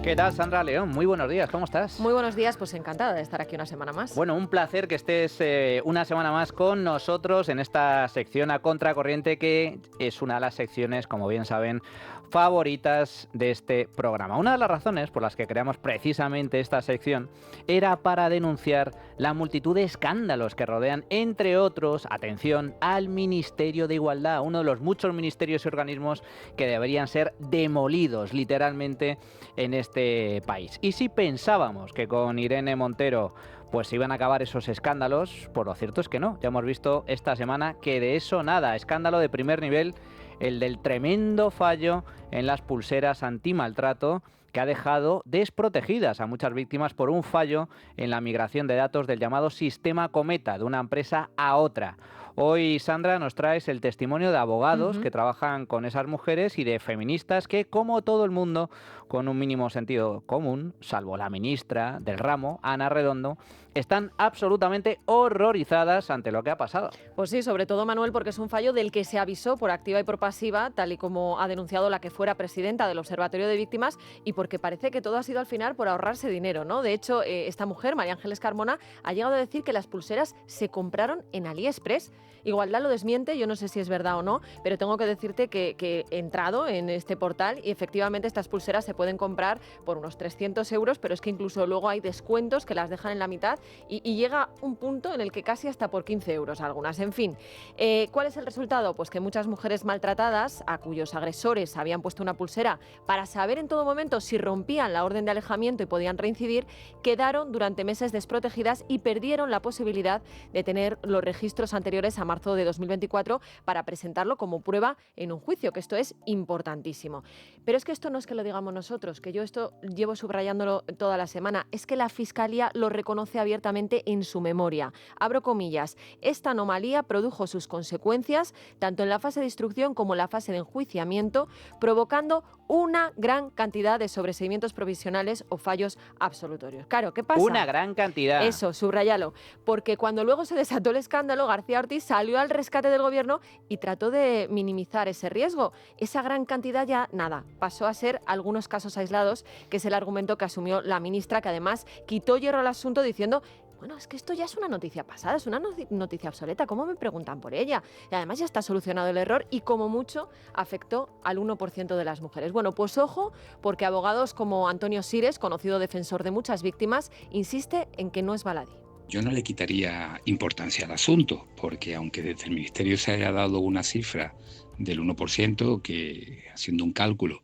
¿Qué tal, Sandra León? Muy buenos días, ¿cómo estás? Muy buenos días, pues encantada de estar aquí una semana más. Bueno, un placer que estés una semana más con nosotros en esta sección a contracorriente, que es una de las secciones, como bien saben, favoritas de este programa. Una de las razones por las que creamos precisamente esta sección era para denunciar la multitud de escándalos que rodean, entre otros, atención, al Ministerio de Igualdad, uno de los muchos ministerios y organismos que deberían ser demolidos literalmente en este país. Y si pensábamos que con Irene Montero pues se iban a acabar esos escándalos, pues lo cierto es que no. Ya hemos visto esta semana que de eso nada. Escándalo de primer nivel, el del tremendo fallo en las pulseras antimaltrato, que ha dejado desprotegidas a muchas víctimas por un fallo en la migración de datos del llamado sistema Cometa, de una empresa a otra. Hoy, Sandra, nos traes el testimonio de abogados que trabajan con esas mujeres y de feministas que, como todo el mundo, con un mínimo sentido común, salvo la ministra del ramo, Ana Redondo, están absolutamente horrorizadas ante lo que ha pasado. Pues sí, sobre todo, Manuel, porque es un fallo del que se avisó por activa y por pasiva, tal y como ha denunciado la que fuera presidenta del Observatorio de Víctimas, y porque parece que todo ha sido al final por ahorrarse dinero, ¿no? De hecho, esta mujer, María Ángeles Carmona, ha llegado a decir que las pulseras se compraron en AliExpress. Igualdad lo desmiente, yo no sé si es verdad o no, pero tengo que decirte que he entrado en este portal y efectivamente estas pulseras se pueden comprar por unos 300 euros, pero es que incluso luego hay descuentos que las dejan en la mitad y llega un punto en el que casi hasta por 15 euros algunas. En fin, ¿cuál es el resultado? Pues que muchas mujeres maltratadas, a cuyos agresores habían puesto una pulsera para saber en todo momento si rompían la orden de alejamiento y podían reincidir, quedaron durante meses desprotegidas y perdieron la posibilidad de tener los registros anteriores a marzo de 2024 para presentarlo como prueba en un juicio, que esto es importantísimo. Pero es que esto no es que lo digamos nosotros, que yo esto llevo subrayándolo toda la semana, es que la Fiscalía lo reconoce abiertamente en su memoria. Abro comillas, esta anomalía produjo sus consecuencias tanto en la fase de instrucción como en la fase de enjuiciamiento, provocando una gran cantidad de sobreseimientos provisionales o fallos absolutorios. Claro, ¿qué pasa? Una gran cantidad. Eso, subrayalo, porque cuando luego se desató el escándalo, García Ortiz salió al rescate del gobierno y trató de minimizar ese riesgo. Esa gran cantidad ya, nada, pasó a ser algunos casos aislados, que es el argumento que asumió la ministra, que además quitó hierro al asunto diciendo: bueno, es que esto ya es una noticia pasada, es una noticia obsoleta, ¿cómo me preguntan por ella? Y además ya está solucionado el error y como mucho afectó al 1% de las mujeres. Bueno, pues ojo, porque abogados como Antonio Sires, conocido defensor de muchas víctimas, insiste en que no es baladí. Yo no le quitaría importancia al asunto, porque aunque desde el Ministerio se haya dado una cifra del 1%, que haciendo un cálculo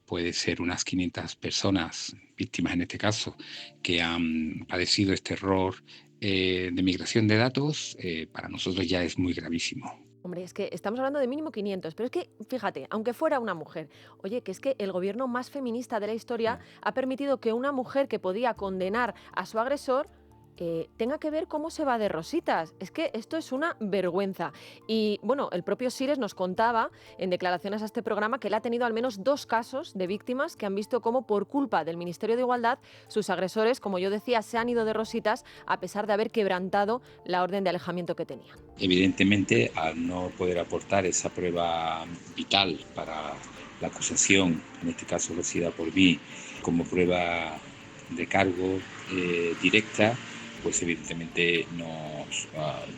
puede ser unas 500 personas, víctimas en este caso, que han padecido este error de migración de datos, para nosotros ya es muy gravísimo. Hombre, es que estamos hablando de mínimo 500, pero es que, fíjate, aunque fuera una mujer, oye, que es que el gobierno más feminista de la historia ha permitido que una mujer que podía condenar a su agresor tenga que ver cómo se va de rositas. Es que esto es una vergüenza. Y bueno, el propio Sires nos contaba en declaraciones a este programa que él ha tenido al menos 2 casos de víctimas que han visto cómo por culpa del Ministerio de Igualdad sus agresores, como yo decía, se han ido de rositas a pesar de haber quebrantado la orden de alejamiento que tenían. Evidentemente, al no poder aportar esa prueba vital para la acusación, en este caso ejercida por mí, como prueba de cargo directa, pues evidentemente nos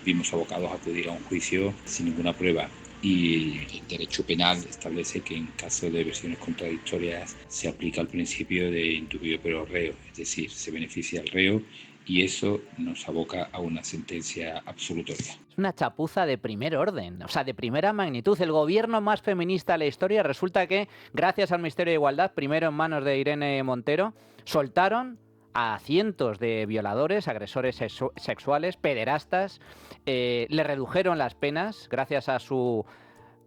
vimos abocados a acudir a un juicio sin ninguna prueba. Y el derecho penal establece que en caso de versiones contradictorias se aplica el principio de indubio pro reo, es decir, se beneficia al reo y eso nos aboca a una sentencia absolutoria. Es una chapuza de primer orden, o sea, de primera magnitud. El gobierno más feminista de la historia, resulta que, gracias al Ministerio de Igualdad, primero en manos de Irene Montero, soltaron a cientos de violadores, agresores sexuales, pederastas, le redujeron las penas gracias a su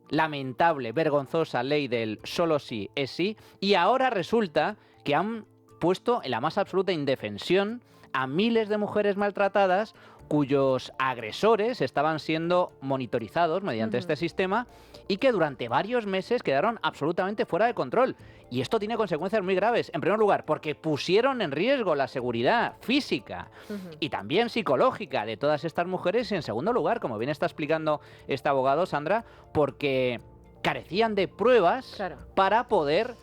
lamentable, vergonzosa ley del solo sí es sí, y ahora resulta que han puesto en la más absoluta indefensión a miles de mujeres maltratadas cuyos agresores estaban siendo monitorizados mediante este sistema y que durante varios meses quedaron absolutamente fuera de control. Y esto tiene consecuencias muy graves. En primer lugar, porque pusieron en riesgo la seguridad física y también psicológica de todas estas mujeres. Y en segundo lugar, como bien está explicando este abogado, Sandra, porque carecían de pruebas para poder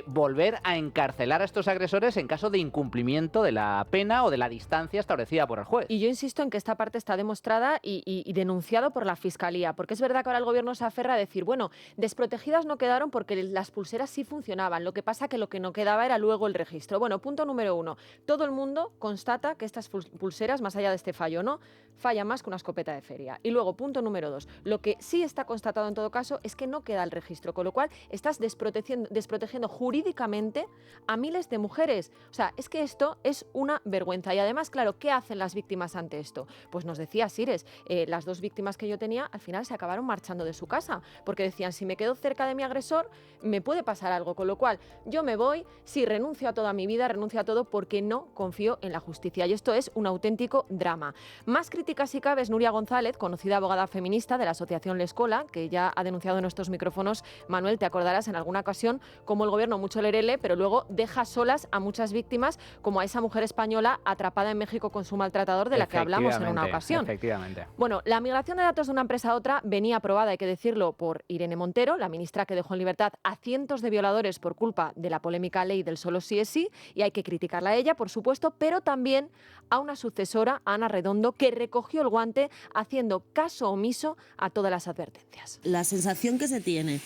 volver a encarcelar a estos agresores en caso de incumplimiento de la pena o de la distancia establecida por el juez. Y yo insisto en que esta parte está demostrada y denunciado por la Fiscalía, porque es verdad que ahora el Gobierno se aferra a decir, bueno, desprotegidas no quedaron porque las pulseras sí funcionaban, lo que pasa que lo que no quedaba era luego el registro. Bueno, punto número 1, todo el mundo constata que estas pulseras, más allá de este fallo, ¿no?, falla más que una escopeta de feria. Y luego, punto número 2, lo que sí está constatado en todo caso es que no queda el registro, con lo cual estás desprotegiendo jurídicamente a miles de mujeres. O sea, es que esto es una vergüenza. Y además, claro, ¿qué hacen las víctimas ante esto? Pues nos decía Sires, las 2 víctimas que yo tenía al final se acabaron marchando de su casa, porque decían, si me quedo cerca de mi agresor, me puede pasar algo, con lo cual yo me voy, sí, renuncio a toda mi vida, renuncio a todo porque no confío en la justicia. Y esto es un auténtico drama. Más crítica si cabe es Nuria González, conocida abogada feminista de la asociación L'Escola, que ya ha denunciado en estos micrófonos, Manuel, te acordarás en alguna ocasión como el Gobierno mucho lerele, pero luego deja solas a muchas víctimas, como a esa mujer española atrapada en México con su maltratador, de la que hablamos en una ocasión. Efectivamente. Bueno, la migración de datos de una empresa a otra venía aprobada, hay que decirlo, por Irene Montero, la ministra que dejó en libertad a cientos de violadores por culpa de la polémica ley del solo sí es sí, y hay que criticarla a ella, por supuesto, pero también a una sucesora, Ana Redondo, que recogió el guante haciendo caso omiso a todas las advertencias. La sensación que se tiene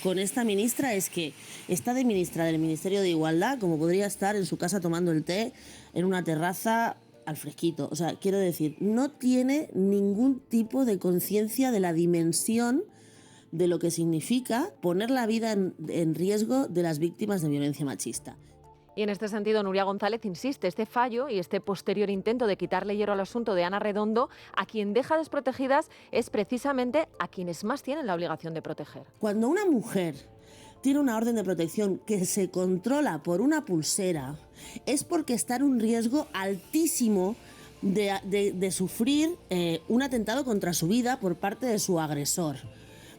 con esta ministra es que está de ministra del Ministerio de Igualdad como podría estar en su casa tomando el té en una terraza al fresquito. O sea, quiero decir, no tiene ningún tipo de conciencia de la dimensión de lo que significa poner la vida en riesgo de las víctimas de violencia machista. Y en este sentido, Nuria González insiste, este fallo y este posterior intento de quitarle hierro al asunto de Ana Redondo, a quien deja desprotegidas es precisamente a quienes más tienen la obligación de proteger. Cuando una mujer tiene una orden de protección que se controla por una pulsera, es porque está en un riesgo altísimo de sufrir un atentado contra su vida por parte de su agresor.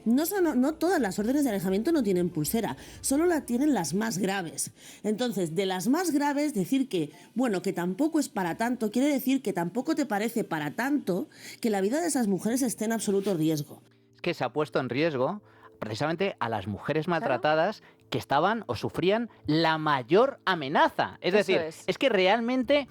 No todas las órdenes de alejamiento no tienen pulsera, solo la tienen las más graves. Entonces, de las más graves, decir que, bueno, que tampoco es para tanto, quiere decir que tampoco te parece para tanto que la vida de esas mujeres esté en absoluto riesgo. Es que se ha puesto en riesgo precisamente a las mujeres maltratadas, claro, que estaban o sufrían la mayor amenaza. Es decir, es que realmente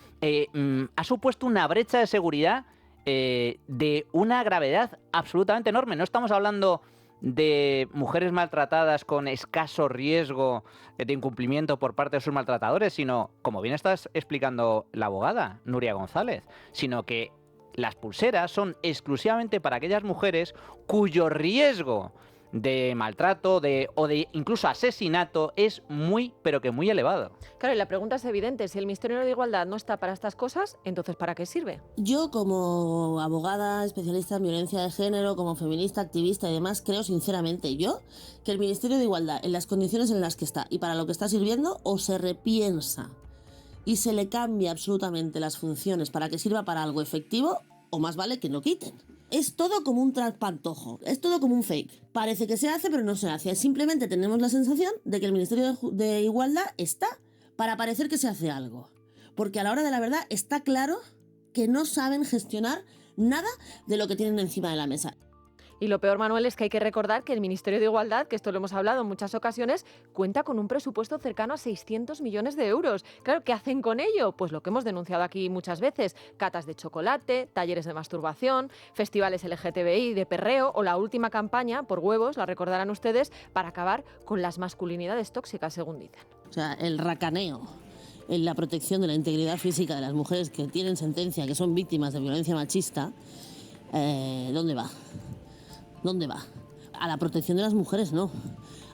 ha supuesto una brecha de seguridad de una gravedad absolutamente enorme. No estamos hablando de mujeres maltratadas con escaso riesgo de incumplimiento por parte de sus maltratadores, sino, como bien estás explicando la abogada Nuria González, sino que las pulseras son exclusivamente para aquellas mujeres cuyo riesgo de maltrato o de incluso asesinato es muy, pero que muy elevado. Claro, y la pregunta es evidente, si el Ministerio de Igualdad no está para estas cosas, entonces ¿para qué sirve? Yo, como abogada especialista en violencia de género, como feminista, activista y demás, creo sinceramente que el Ministerio de Igualdad, en las condiciones en las que está y para lo que está sirviendo, o se repiensa y se le cambia absolutamente las funciones para que sirva para algo efectivo, o más vale que lo quiten. Es todo como un traspantojo, es todo como un fake. Parece que se hace, pero no se hace. Simplemente tenemos la sensación de que el Ministerio de Igualdad está para parecer que se hace algo. Porque a la hora de la verdad está claro que no saben gestionar nada de lo que tienen encima de la mesa. Y lo peor, Manuel, es que hay que recordar que el Ministerio de Igualdad, que esto lo hemos hablado en muchas ocasiones, cuenta con un presupuesto cercano a 600 millones de euros. Claro, ¿qué hacen con ello? Pues lo que hemos denunciado aquí muchas veces, catas de chocolate, talleres de masturbación, festivales LGTBI de perreo o la última campaña por huevos, la recordarán ustedes, para acabar con las masculinidades tóxicas, según dicen. O sea, el racaneo en la protección de la integridad física de las mujeres que tienen sentencia, que son víctimas de violencia machista, ¿dónde va? ¿Dónde va? A la protección de las mujeres no,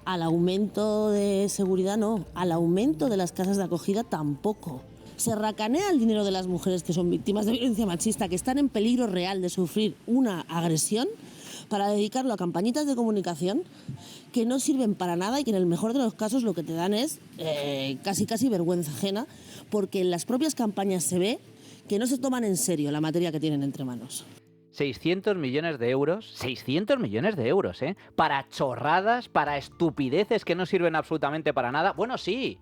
al aumento de seguridad no, al aumento de las casas de acogida tampoco. Se racanea el dinero de las mujeres que son víctimas de violencia machista, que están en peligro real de sufrir una agresión, para dedicarlo a campañitas de comunicación que no sirven para nada y que en el mejor de los casos lo que te dan es casi vergüenza ajena, porque en las propias campañas se ve que no se toman en serio la materia que tienen entre manos. 600 millones de euros, para chorradas, para estupideces que no sirven absolutamente para nada. Bueno, sí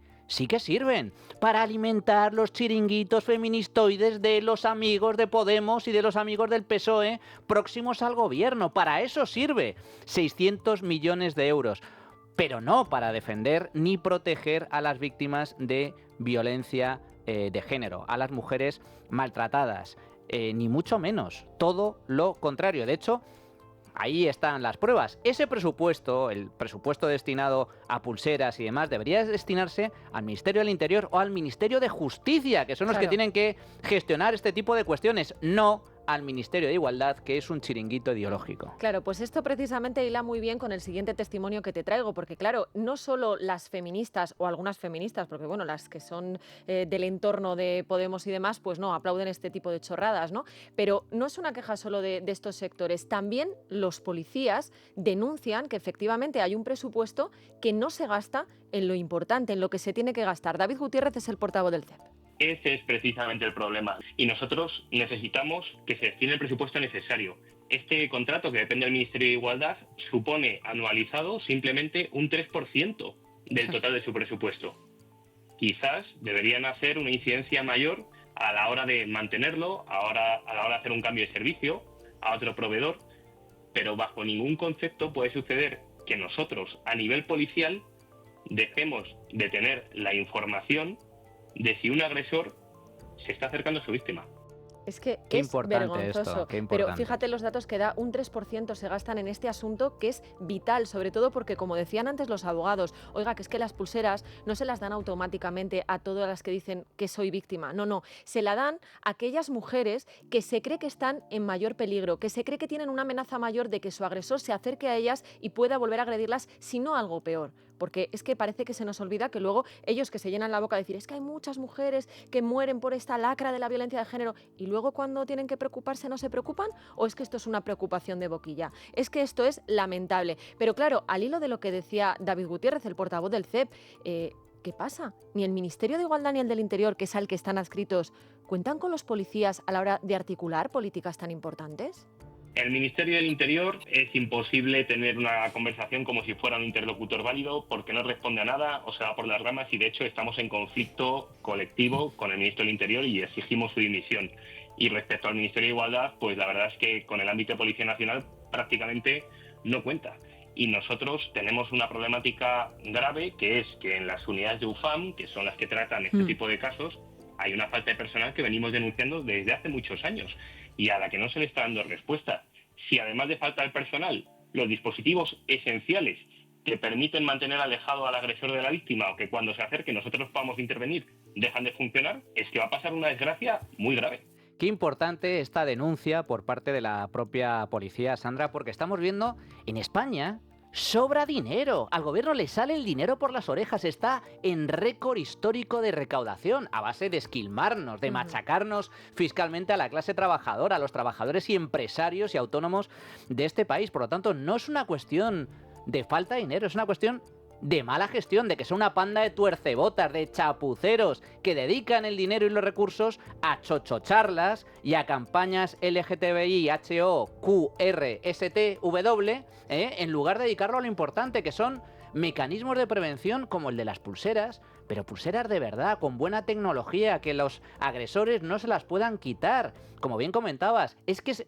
que sirven para alimentar los chiringuitos feministoides de los amigos de Podemos y de los amigos del PSOE próximos al gobierno. Para eso sirve 600 millones de euros. pero no para defender ni proteger a las víctimas de violencia de género, a las mujeres maltratadas, ni mucho menos, todo lo contrario. De hecho, ahí están las pruebas. Ese presupuesto, el presupuesto destinado a pulseras y demás, debería destinarse al Ministerio del Interior o al Ministerio de Justicia, que son los que tienen que gestionar este tipo de cuestiones, no al Ministerio de Igualdad, que es un chiringuito ideológico. Claro, pues esto precisamente hila muy bien con el siguiente testimonio que te traigo, porque claro, no solo las feministas o algunas feministas, porque bueno, las que son del entorno de Podemos y demás, pues no, aplauden este tipo de chorradas, ¿no? Pero no es una queja solo de estos sectores, también los policías denuncian que efectivamente hay un presupuesto que no se gasta en lo importante, en lo que se tiene que gastar. David Gutiérrez es el portavoz del CEP. Ese es precisamente el problema. Y nosotros necesitamos que se destine el presupuesto necesario. Este contrato, que depende del Ministerio de Igualdad, supone anualizado simplemente un 3% del total de su presupuesto. Quizás deberían hacer una incidencia mayor a la hora de mantenerlo, a la hora de hacer un cambio de servicio a otro proveedor, pero bajo ningún concepto puede suceder que nosotros, a nivel policial, dejemos de tener la información de si un agresor se está acercando a su víctima. Es que qué es vergonzoso, pero fíjate los datos que da, un 3% se gastan en este asunto que es vital, sobre todo porque, como decían antes los abogados, oiga, que es que las pulseras no se las dan automáticamente a todas las que dicen que soy víctima, no, se la dan a aquellas mujeres que se cree que están en mayor peligro, que se cree que tienen una amenaza mayor de que su agresor se acerque a ellas y pueda volver a agredirlas, si no algo peor. Porque es que parece que se nos olvida que luego ellos que se llenan la boca de decir es que hay muchas mujeres que mueren por esta lacra de la violencia de género y luego cuando tienen que preocuparse no se preocupan, o es que esto es una preocupación de boquilla. Es que esto es lamentable. Pero claro, al hilo de lo que decía David Gutiérrez, el portavoz del CEP, ¿qué pasa? Ni el Ministerio de Igualdad ni el del Interior, que es al que están adscritos, ¿cuentan con los policías a la hora de articular políticas tan importantes? El Ministerio del Interior es imposible tener una conversación como si fuera un interlocutor válido porque no responde a nada o se va por las ramas y de hecho estamos en conflicto colectivo con el Ministro del Interior y exigimos su dimisión. Y respecto al Ministerio de Igualdad, pues la verdad es que con el ámbito de Policía Nacional prácticamente no cuenta. Y nosotros tenemos una problemática grave que es que en las unidades de UFAM, que son las que tratan este tipo de casos, hay una falta de personal que venimos denunciando desde hace muchos años y a la que no se le está dando respuesta. Si además de falta de personal, los dispositivos esenciales que permiten mantener alejado al agresor de la víctima o que cuando se acerque nosotros podamos intervenir dejan de funcionar, es que va a pasar una desgracia muy grave. Qué importante esta denuncia por parte de la propia policía, Sandra, porque estamos viendo en España sobra dinero. Al gobierno le sale el dinero por las orejas. Está en récord histórico de recaudación a base de esquilmarnos, de machacarnos fiscalmente a la clase trabajadora, a los trabajadores y empresarios y autónomos de este país. Por lo tanto, no es una cuestión de falta de dinero, es una cuestión de mala gestión, de que son una panda de tuercebotas, de chapuceros que dedican el dinero y los recursos a chochocharlas y a campañas LGTBI, HO, QR, STW, en lugar de dedicarlo a lo importante, que son mecanismos de prevención como el de las pulseras, pero pulseras de verdad, con buena tecnología, que los agresores no se las puedan quitar. Como bien comentabas, es que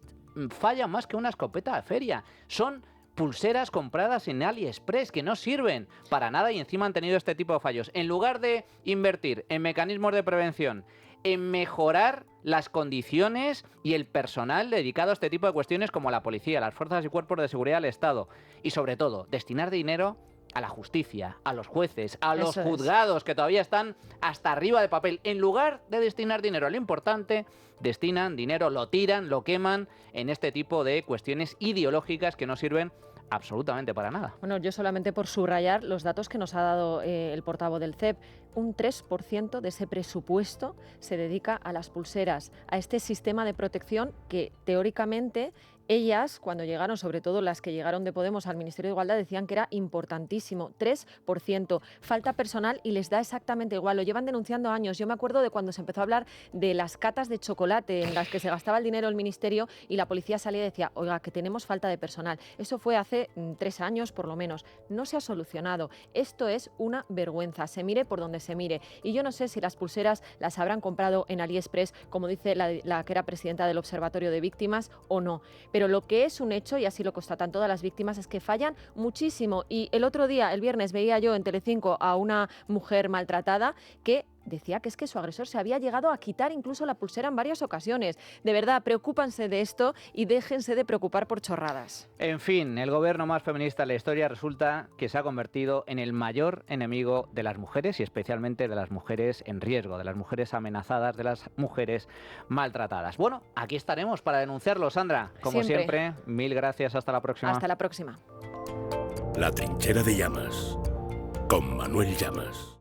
falla más que una escopeta de feria. Son pulseras compradas en AliExpress que no sirven para nada y encima han tenido este tipo de fallos. En lugar de invertir en mecanismos de prevención, en mejorar las condiciones y el personal dedicado a este tipo de cuestiones como la policía, las fuerzas y cuerpos de seguridad del Estado y sobre todo destinar dinero a la justicia, a los jueces, a los juzgados que todavía están hasta arriba de papel. En lugar de destinar dinero a lo importante, destinan dinero, lo tiran, lo queman en este tipo de cuestiones ideológicas que no sirven absolutamente para nada. Bueno, yo solamente por subrayar los datos que nos ha dado el portavoz del CEP, un 3% de ese presupuesto se dedica a las pulseras, a este sistema de protección que teóricamente ellas, cuando llegaron, sobre todo las que llegaron de Podemos al Ministerio de Igualdad, decían que era importantísimo, 3%. Falta personal y les da exactamente igual, lo llevan denunciando años. Yo me acuerdo de cuando se empezó a hablar de las catas de chocolate en las que se gastaba el dinero el Ministerio y la policía salía y decía, oiga, que tenemos falta de personal. Eso fue hace 3 años por lo menos. No se ha solucionado. Esto es una vergüenza, se mire por donde se mire. Y yo no sé si las pulseras las habrán comprado en AliExpress, como dice la que era presidenta del Observatorio de Víctimas, o no. Pero lo que es un hecho, y así lo constatan todas las víctimas, es que fallan muchísimo. Y el otro día, el viernes, veía yo en Telecinco a una mujer maltratada que decía que es que su agresor se había llegado a quitar incluso la pulsera en varias ocasiones. De verdad, preocúpanse de esto y déjense de preocupar por chorradas. En fin, el gobierno más feminista de la historia resulta que se ha convertido en el mayor enemigo de las mujeres y especialmente de las mujeres en riesgo, de las mujeres amenazadas, de las mujeres maltratadas. Bueno, aquí estaremos para denunciarlo, Sandra. Como siempre, mil gracias. Hasta la próxima. Hasta la próxima. La trinchera de Llamas, con Manuel Llamas.